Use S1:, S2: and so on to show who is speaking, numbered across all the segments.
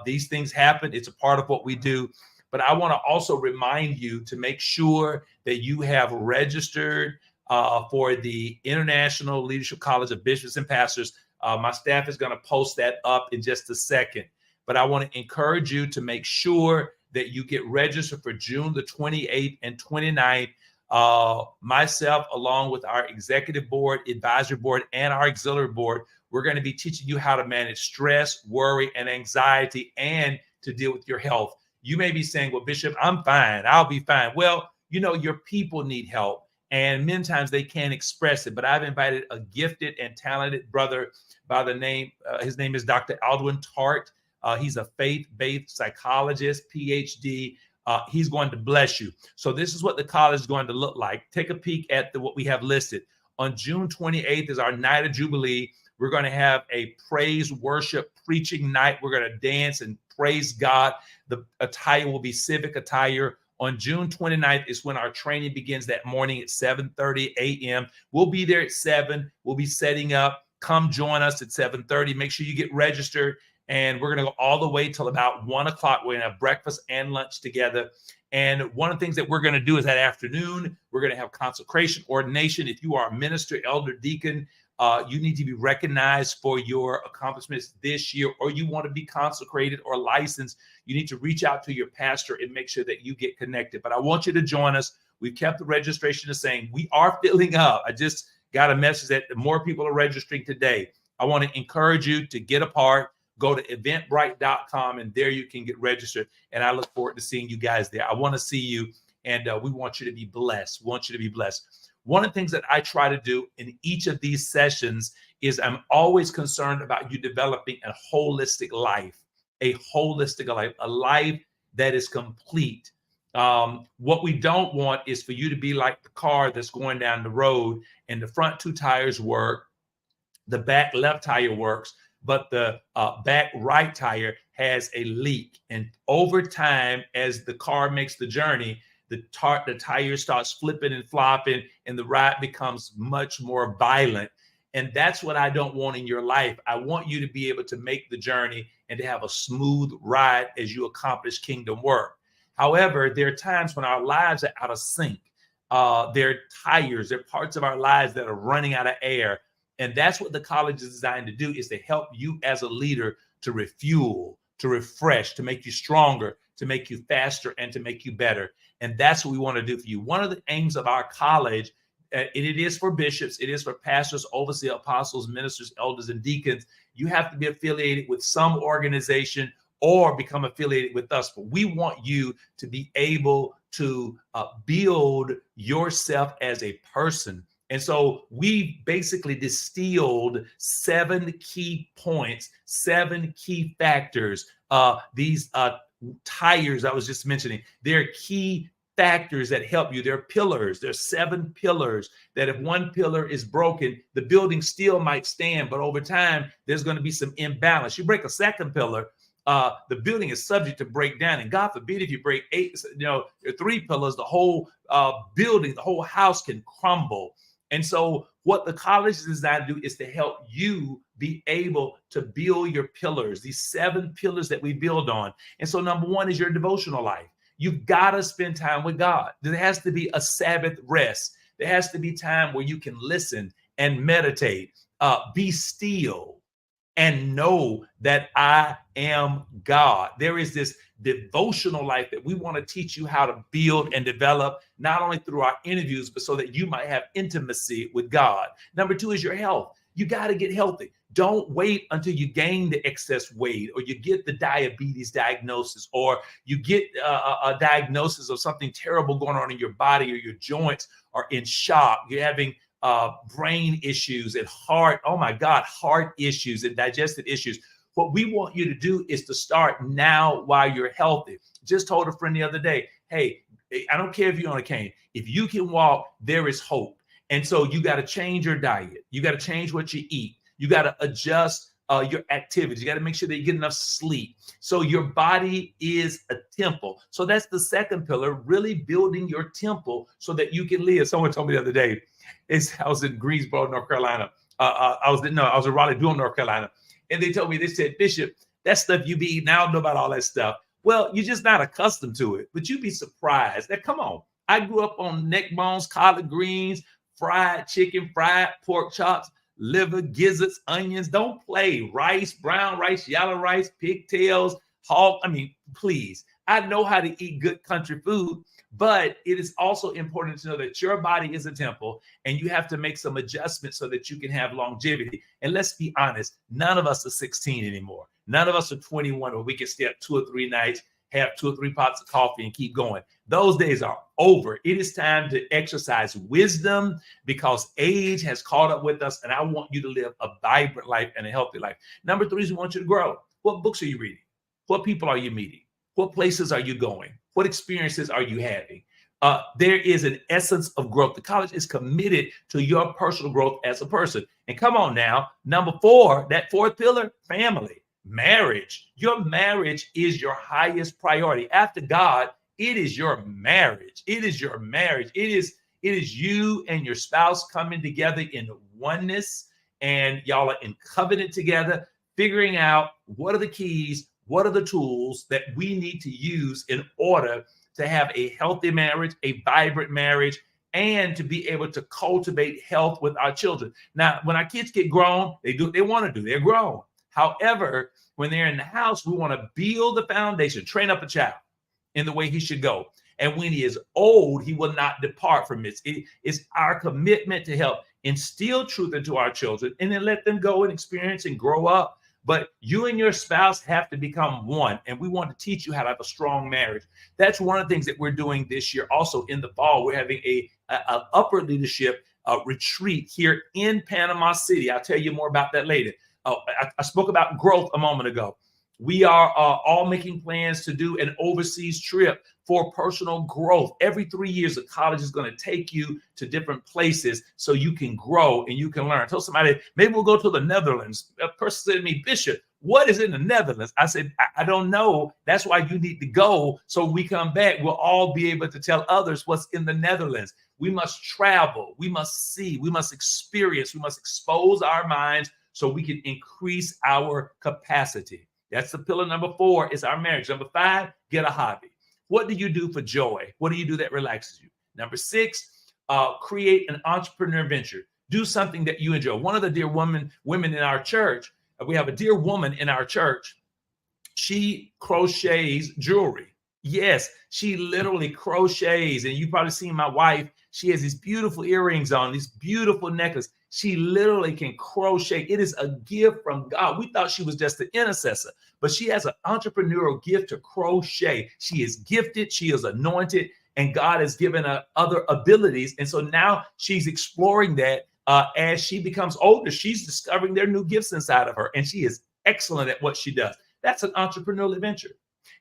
S1: These things happen. It's a part of what we do. But I want to also remind you to make sure that you have registered for the International Leadership College of Bishops and Pastors. My staff is going to post that up in just a second. But I want to encourage you to make sure that you get registered for June the 28th and 29th. Myself, along with our executive board, advisory board, and our auxiliary board, we're going to be teaching you how to manage stress, worry, and anxiety, and to deal with your health. You may be saying, well, Bishop, I'm fine. I'll be fine. Well, you know, your people need help, and many times they can't express it. But I've invited a gifted and talented brother by the name, his name is Dr. Aldwin Tart. He's a faith-based psychologist, PhD. He's going to bless you. So this is what the college is going to look like. Take a peek at what we have listed. On June 28th is our night of Jubilee. We're going to have a praise, worship, preaching night. We're going to dance and praise God. The attire will be civic attire. On June 29th is when our training begins that morning at 7:30 a.m. We'll be there at 7. We'll be setting up. Come join us at 7:30. Make sure you get registered. And we're going to go all the way till about 1 o'clock. We're going to have breakfast and lunch together. And one of the things that we're going to do is that afternoon, we're going to have consecration, ordination. If you are a minister, elder, deacon, you need to be recognized for your accomplishments this year, or you want to be consecrated or licensed, you need to reach out to your pastor and make sure that you get connected. But I want you to join us. We've kept the registration the same. We are filling up. I just got a message that more people are registering today. I want to encourage you to get a part. Go to eventbrite.com, and there you can get registered. And I look forward to seeing you guys there. I want to see you, and we want you to be blessed. We want you to be blessed. One of the things that I try to do in each of these sessions is I'm always concerned about you developing a holistic life, a life that is complete. What we don't want is for you to be like the car that's going down the road, and the front 2 tires work, the back left tire works, but the back right tire has a leak. And over time, as the car makes the journey, the tire starts flipping and flopping, and the ride becomes much more violent. And that's what I don't want in your life. I want you to be able to make the journey and to have a smooth ride as you accomplish kingdom work. However, there are times when our lives are out of sync. There are tires, there are parts of our lives that are running out of air. And that's what the college is designed to do, is to help you as a leader to refuel, to refresh, to make you stronger, to make you faster, and to make you better. And that's what we want to do for you. One of the aims of our college, and it is for bishops, it is for pastors, overseers, apostles, ministers, elders, and deacons. You have to be affiliated with some organization or become affiliated with us. But we want you to be able to build yourself as a person. And so we basically distilled 7 key points, 7 key factors. These tires I was just mentioning, they're key factors that help you. They're pillars. There's 7 pillars that if one pillar is broken, the building still might stand, but over time, there's going to be some imbalance. You break a second pillar, the building is subject to break down. And God forbid if you break 3 pillars, the whole building, the whole house can crumble. And so what the college is designed to do is to help you be able to build your pillars, these 7 pillars that we build on. And so number 1 is your devotional life. You've got to spend time with God. There has to be a Sabbath rest. There has to be time where you can listen and meditate, be still, and know that I am God. There is this devotional life that we want to teach you how to build and develop, not only through our interviews, but so that you might have intimacy with God. Number 2 is your health. You got to get healthy. Don't wait until you gain the excess weight, or you get the diabetes diagnosis, or you get a diagnosis of something terrible going on in your body, or your joints are in shock. You're having brain issues and heart issues and digestive issues. What we want you to do is to start now while you're healthy. Just told a friend the other day, hey, I don't care if you're on a cane. If you can walk, there is hope. And so you got to change your diet. You got to change what you eat. You got to adjust your activities. You got to make sure that you get enough sleep. So your body is a temple. So that's the second pillar, really building your temple so that you can live. Someone told me the other day, I was in Greensboro, North Carolina. I was in Raleigh, Durham, North Carolina. And they told me, they said, Bishop, That stuff you be eating, I don't know about all that stuff. Well, you're just not accustomed to it, but you'd be surprised that, come on, I grew up on neck bones, collard greens, fried chicken, fried pork chops, liver, gizzards, onions. Don't play. Rice, brown rice, yellow rice, pigtails, hog. I mean, please. I know how to eat good country food, but it is also important to know that your body is a temple and you have to make some adjustments so that you can have longevity. And let's be honest, none of us are 16 anymore. None of us are 21 where we can stay up 2 or 3 nights, have 2 or 3 pots of coffee and keep going. Those days are over. It is time to exercise wisdom because age has caught up with us. And I want you to live a vibrant life and a healthy life. Number 3 is we want you to grow. What books are you reading? What people are you meeting? What places are you going? What experiences are you having? There is an essence of growth. The college is committed to your personal growth as a person. And come on now, number 4, that 4th pillar, family, marriage. Your marriage is your highest priority. After God, it is your marriage. It is your marriage. It is you and your spouse coming together in oneness, and y'all are in covenant together, figuring out what are the keys, what are the tools that we need to use in order to have a healthy marriage, a vibrant marriage, and to be able to cultivate health with our children. Now, when our kids get grown, they do what they want to do. They're grown. However, when they're in the house, we want to build the foundation, train up a child in the way he should go. And when he is old, he will not depart from it. It's our commitment to help instill truth into our children and then let them go and experience and grow up. But you and your spouse have to become one. And we want to teach you how to have a strong marriage. That's one of the things that we're doing this year. Also in the fall, we're having a upper leadership retreat here in Panama City. I'll tell you more about that later. I spoke about growth a moment ago. We are all making plans to do an overseas trip for personal growth. Every 3 years, the college is going to take you to different places so you can grow and you can learn. I told somebody, maybe we'll go to the Netherlands. A person said to me, Bishop, what is in the Netherlands? I said, I don't know. That's why you need to go. So when we come back, we'll all be able to tell others what's in the Netherlands. We must travel. We must see. We must experience. We must expose our minds so we can increase our capacity. That's the pillar number 4 is our marriage. Number 5, get a hobby. What do you do for joy? What do you do that relaxes you? Number 6, create an entrepreneur venture. Do something that you enjoy. One of the dear women in our church, we have a dear woman in our church. She crochets jewelry. Yes, she literally crochets. And you've probably seen my wife. She has these beautiful earrings on, these beautiful necklace. She literally can crochet. It is a gift from God. We thought she was just an intercessor, but she has an entrepreneurial gift to crochet. She is gifted. She is anointed, and God has given her other abilities. And so now she's exploring that as she becomes older. She's discovering their new gifts inside of her, and she is excellent at what she does. That's an entrepreneurial adventure.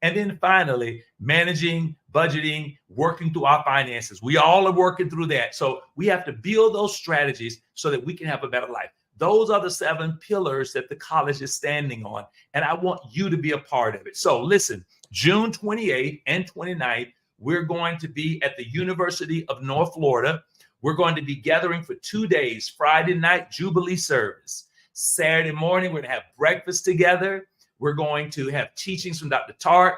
S1: And then finally, managing, budgeting, working through our finances. We all are working through that. So we have to build those strategies so that we can have a better life. Those are the 7 pillars that the college is standing on. And I want you to be a part of it. So listen, June 28th and 29th, we're going to be at the University of North Florida. We're going to be gathering for 2 days, Friday night, Jubilee service. Saturday morning, we're going to have breakfast together. We're going to have teachings from Dr. Tart.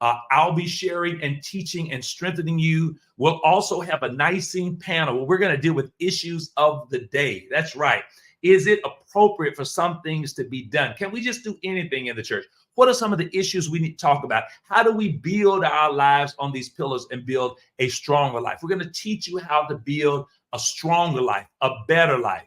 S1: I'll be sharing and teaching and strengthening you. We'll also have a Nicene panel where we're going to deal with issues of the day. That's right. Is it appropriate for some things to be done? Can we just do anything in the church? What are some of the issues we need to talk about? How do we build our lives on these pillars and build a stronger life? We're going to teach you how to build a stronger life, a better life.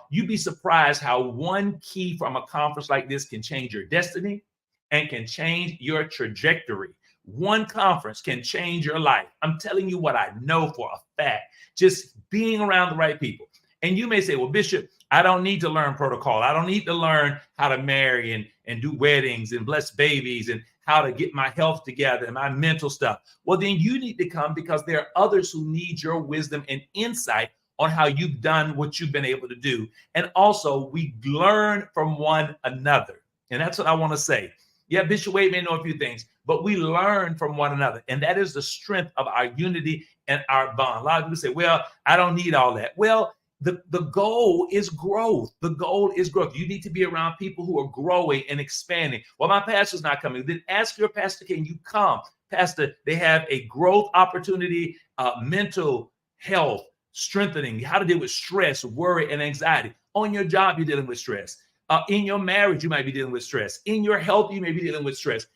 S1: You'd be surprised how one key from a conference like this can change your destiny and can change your trajectory. One conference can change your life. I'm telling you what I know for a fact, just being around the right people. And you may say, well, Bishop, I don't need to learn protocol. I don't need to learn how to marry and do weddings and bless babies and how to get my health together and my mental stuff. Well, then you need to come because there are others who need your wisdom and insight on how you've done what you've been able to do. And also we learn from one another. And that's what I want to say. Yeah, Bishop Wade may know a few things, but we learn from one another. And that is the strength of our unity and our bond. A lot of people say, well, I don't need all that. Well, the goal is growth. The goal is growth. You need to be around people who are growing and expanding. Well, my pastor's not coming. Then ask your pastor, can you come? Pastor, they have a growth opportunity, mental health, strengthening, how to deal with stress, worry, and anxiety. On your job, you're dealing with stress. In your marriage, you might be dealing with stress. In your health, you may be dealing with stress.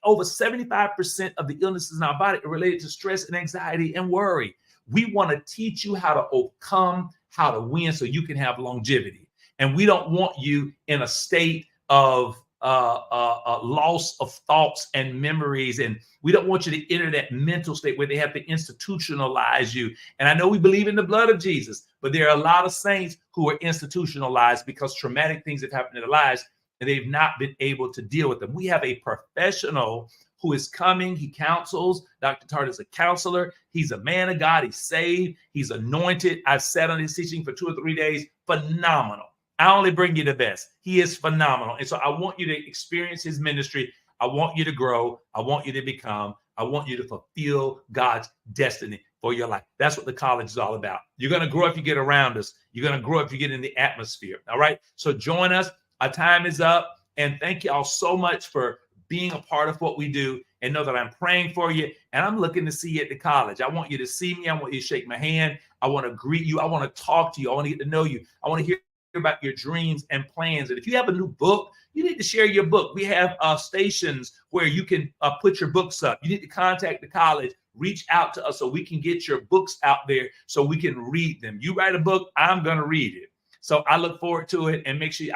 S1: Over 75% of the illnesses in our body are related to stress and anxiety and worry. We want to teach you how to overcome, how to win, so you can have longevity. And we don't want you in a state of loss of thoughts and memories. And we don't want you to enter that mental state where they have to institutionalize you. And I know we believe in the blood of Jesus, but there are a lot of saints who are institutionalized because traumatic things have happened in their lives and they've not been able to deal with them. We have a professional who is coming. He counsels. Dr. Tart is a counselor. He's a man of God. He's saved. He's anointed. I've sat on his teaching for 2 or 3 days. Phenomenal. I only bring you the best. He is phenomenal. And so I want you to experience his ministry. I want you to grow. I want you to become. I want you to fulfill God's destiny for your life. That's what the college is all about. You're going to grow if you get around us. You're going to grow if you get in the atmosphere. All right. So join us. Our time is up. And thank you all so much for being a part of what we do, and know that I'm praying for you. And I'm looking to see you at the college. I want you to see me. I want you to shake my hand. I want to greet you. I want to talk to you. I want to get to know you. I want to hear about your dreams and plans. And if you have a new book, you need to share your book. We have stations where you can put your books up. You need to contact the college, reach out to us so we can get your books out there so we can read them. You write a book, I'm going to read it. So I look forward to it, and make sure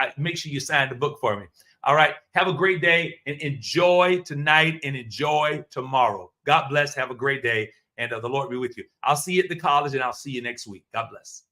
S1: you sign the book for me. All right. Have a great day and enjoy tonight and enjoy tomorrow. God bless. Have a great day. And the Lord be with you. I'll see you at the college, and I'll see you next week. God bless.